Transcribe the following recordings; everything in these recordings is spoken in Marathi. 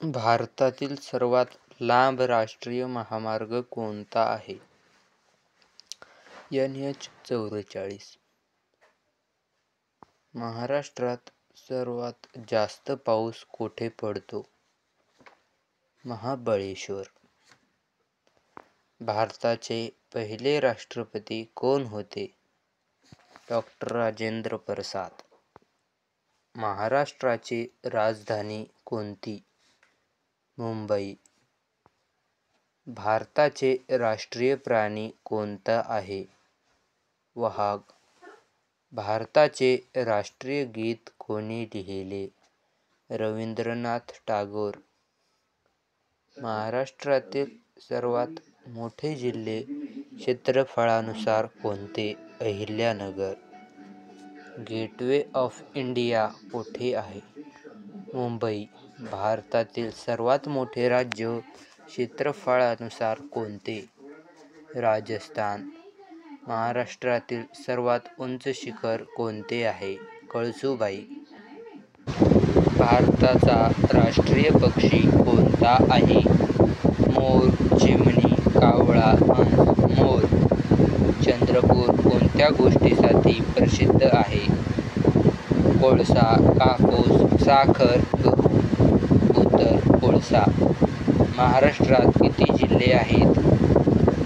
भारतातील सर्वात लांब राष्ट्रीय महामार्ग कोणता आहे? NH-44. महाराष्ट्रात सर्वात जास्त पाऊस कोठे पडतो? महाबळेश्वर. भारताचे पहिले राष्ट्रपती कोण होते? डॉ. राजेंद्र प्रसाद. महाराष्ट्राची राजधानी कोणती? मुंबई. भारताचे राष्ट्रीय प्राणी कोणता आहे? वाघ. भारताचे राष्ट्रीय गीत कोणी लिहिले? रवींद्रनाथ टागोर. महाराष्ट्रातील सर्वात मोठे जिल्हे क्षेत्रफळानुसार कोणते? अहिल्यानगर. गेटवे ऑफ इंडिया कोठे आहे? मुंबई. भारतातील सर्वात मोठे राज्य क्षेत्रफळानुसार कोणते? राजस्थान. महाराष्ट्रातील सर्वात उंच शिखर कोणते आहे? कळसूबाई. भारताचा राष्ट्रीय पक्षी कोणता आहे? मोर, चिमणी, कावळा, हंस, मोर. चंद्रपूर कोणत्या गोष्टीसाठी प्रसिद्ध आहे? कोळसा, कापूस, साखर, गहू. उत्तर कोळसा. महाराष्ट्रात किती जिल्हे आहेत?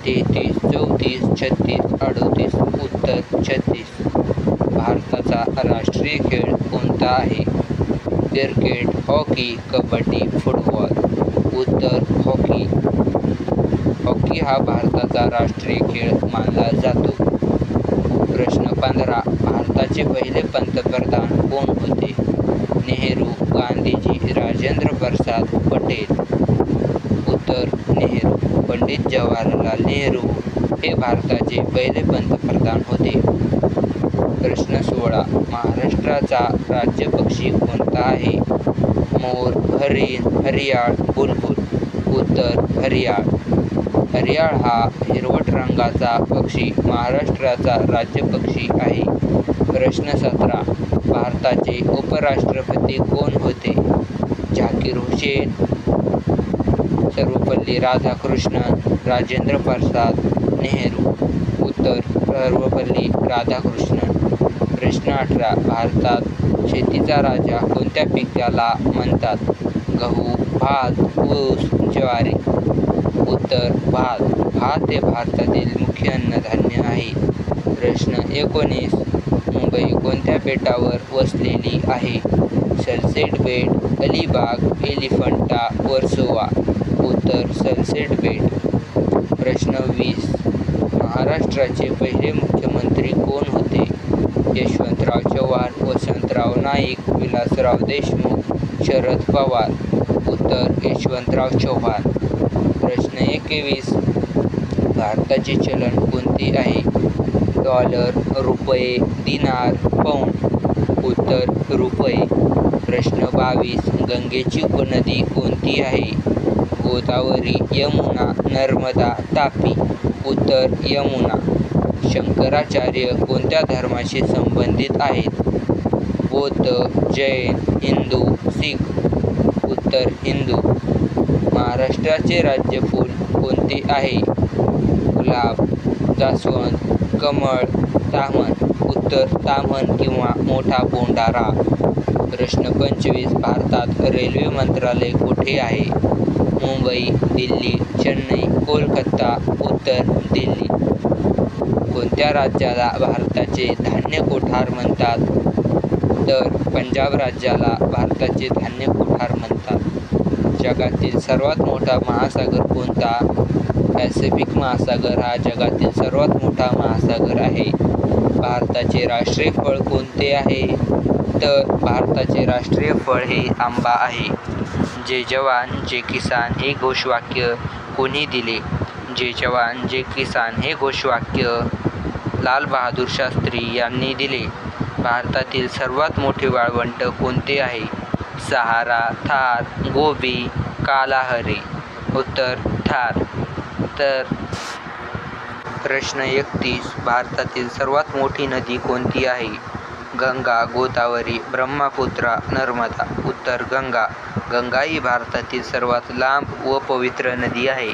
33, 34, 36, 38. उत्तर 36. भारताचा राष्ट्रीय खेळ कोणता आहे? Cricket, hockey, kabaddi, football. उत्तर हॉकी. हॉकी हा भारताचा राष्ट्रीय खेळ मानला जातो. प्रश्न 15. भारताचे पहिले पंतप्रधान कोण होते? नेहरू, गांधीजी, राजेंद्र प्रसाद, पटेल. उत्तर नेहरू. पंडित जवाहरलाल नेहरू हे भारताचे पहिले पंतप्रधान होते. प्रश्न 16. महाराष्ट्राचा राज्य पक्षी कोणता आहे? मोर, हरिण, हरियाळ, बुलबुल. उत्तर हरियाळ. हरियाळ हा हिरवट रंगाचा पक्षी महाराष्ट्राचा राज्य पक्षी आहे. प्रश्न 17. भारताचे उपराष्ट्रपती कोण होते? झाकीर हुसेन, सर्वपल्ली राधाकृष्णन, राजेंद्र प्रसाद, नेहरू. उत्तर सर्वपल्ली राधाकृष्णन. प्रश्न 18. भारतात शेतीचा राजा कोणत्या पिकाला म्हणतात? गहू, भात, ऊस, ज्वारी. उत्तर भात. भात हे भारतातील मुख्य अन्नधान्य आहे. प्रश्न 19. मुंबई कोणत्या बेटावर वसलेली आहे? सनसेट बेट, अलिबाग, एलिफंटा, वर्सोवा. उत्तर सनसेट बेट. प्रश्न 20. महाराष्ट्राचे पहिले मुख्यमंत्री कोण होते? यशवंतराव चव्हाण, वसंतराव नाईक, विलासराव देशमुख, शरद पवार. उत्तर यशवंतराव चव्हाण. प्रश्न 21. भारताचे चलन कोणते आहे? डॉलर, रुपये, दिनार, पौंड. उत्तर रुपये. प्रश्न 22. गंगेची उपनदी कोणती आहे? गोदावरी, यमुना, नर्मदा, तापी. उत्तर यमुना. शंकराचार्य कोणत्या धर्माशी संबंधित आहेत? बौद्ध, जैन, हिंदू, शीख. उत्तर हिंदू. महाराष्ट्राचे राज्य फूल कोणते आहे? गुलाब, जास्वंद, कमळ, तामन. उत्तर तामन किंवा मोठा बोंडारा. प्रश्न 25. भारतात रेल्वे मंत्रालय कुठे आहे? मुंबई, दिल्ली, चेन्नई, कोलकाता. उत्तर दिल्ली. कोणत्या राज्याला भारताचे धान्य कोठार म्हणतात? तर पंजाब राज्याला भारताचे धान्य कोठार म्हणतात. जगातील सर्वात मोठा महासागर कोणता? पॅसिफिक महासागर हा जगातील सर्वात मोठा महासागर आहे. भारताचे राष्ट्रीय फळ कोणते आहे? तर भारताचे राष्ट्रीय फळ हे आंबा आहे. जय जवान जय किसान हे घोषवाक्य कोणी दिले? जय जवान जय किसान हे घोषवाक्य लाल बहादूर शास्त्री यांनी दिले. भारतातील सर्वात मोठे वाळवंट कोणते आहे? सहारा, थार, गोबी, कालाहारी. उत्तर थार. तर प्रश्न 31. भारतातील सर्वात मोठी नदी कोणती आहे? गंगा, गोदावरी, ब्रह्मपुत्रा, नर्मदा. उत्तर गंगा. गंगा ही भारतातील सर्वात लांब व पवित्र नदी आहे.